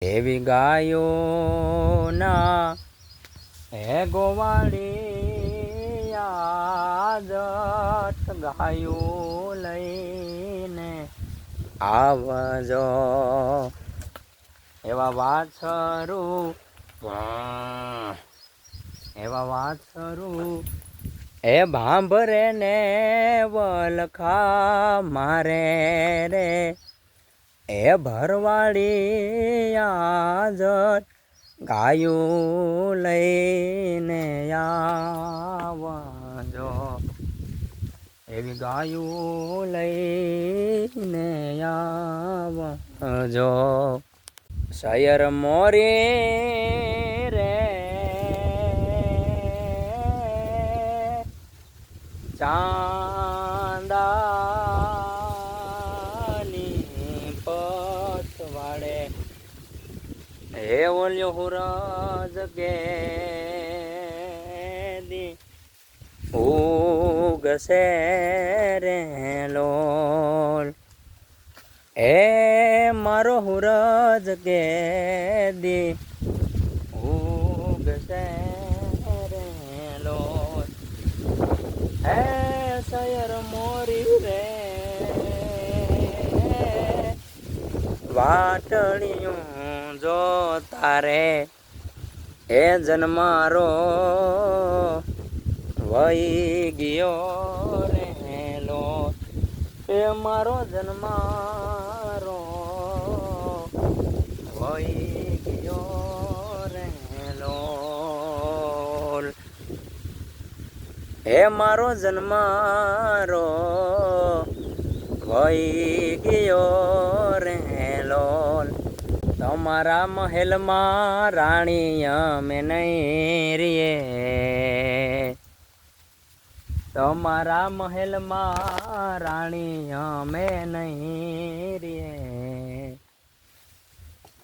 એવી ગાયો ના હે ગોવાળી આદત ગાયો લઈને આવજો એવા વાછરું એ ભાંભરે ને વલખા મારે રે એ ભરવાડી આદત ગાયું લઈને આવજો એવી ગાયું લઈને આવજો શયર મોરી રે ચાંદાની પતવાડે હે ઓલ્યો હુરજ કે દી ઉગસે રે લોલ એ મારો હુરજ કે દી ઉગસે રે લોલ હે શયર મોરી રે વાટણિયું જો તારે એ જન્મારો વહી ગયો રેલો એ મારો જન્મારો વહી ગયો રેલો એ મારો જન્મારો વહી ગયો રેલો તમારા મહેલમાં રાણી અમે નહીં રીએ તમારા મહેલમાં રાણી અમે નહીં રીએ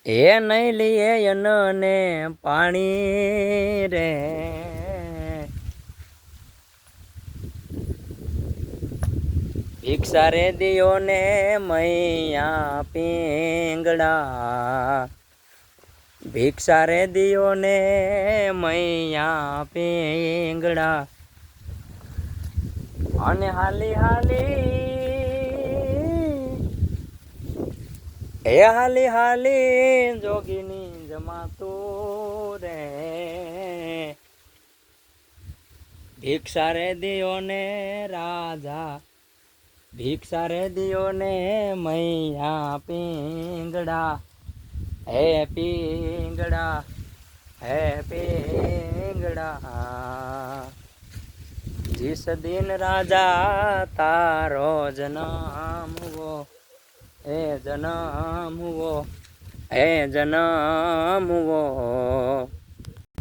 એ નહીં લીએ એને પાણી રે ભિક્ષા રે દિયો ને મૈયા પીંગડા ભિક્ષા રે દિયો ને મૈયા પીંગડા અને હાલી હાલી જોગીની જમાતું રે ભિક્ષા રે દિયો ને રાજા ભિક્ષા રે દિયો ને મૈયા પીંગડા હે પીંગડા जिस दिन राजा तारो जन्म हुओ हे जन्म हुओ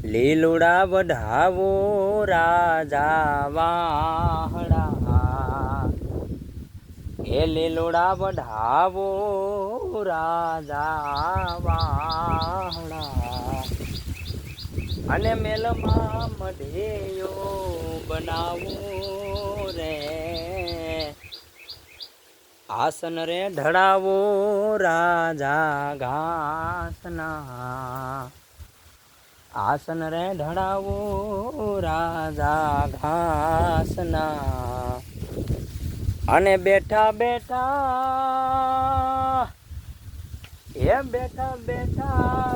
લીલુડા વઢાવો રાજા વાહડા એ લીલુડા વઢાવો રાજા વાહડા અને મેલમાં મઢેયો બનાવો રે આસન રે ઢળાવો રાજા ઘાસના આસન રે ઢળાવો રાજા ઘાસના અને બેઠા બેઠા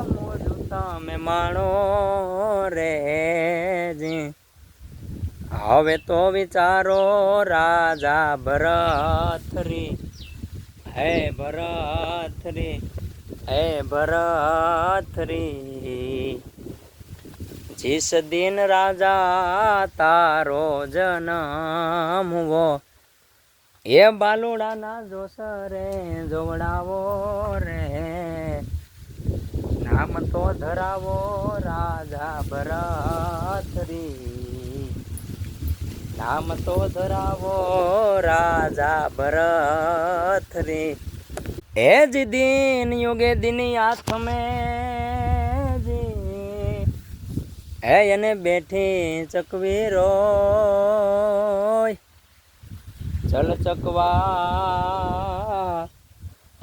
મોઢું તમે માણો રે જી હવે તો વિચારો રાજા ભરથરી હે ભરથરી जिस दिन राजा तारो जन्म हुओ ये बालुड़ा ना जोसरे जोवड़ावो रे नाम तो धरावो राजा भरथरी नाम तो धरावो राजा भरथरी ए जी दिन युगे दिन हाथ में હે એને બેઠી ચકવી રોય ચલ ચકવા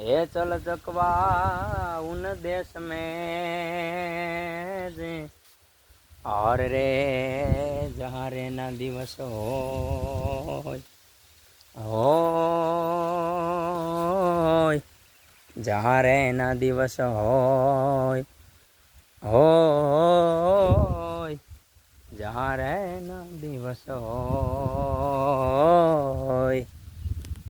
हे चल चकवा उन देश में जे और रे जहाँ रे ना दिवस होय जहाँ रे ना दिवस होय जहाँ रे ना दिवस होय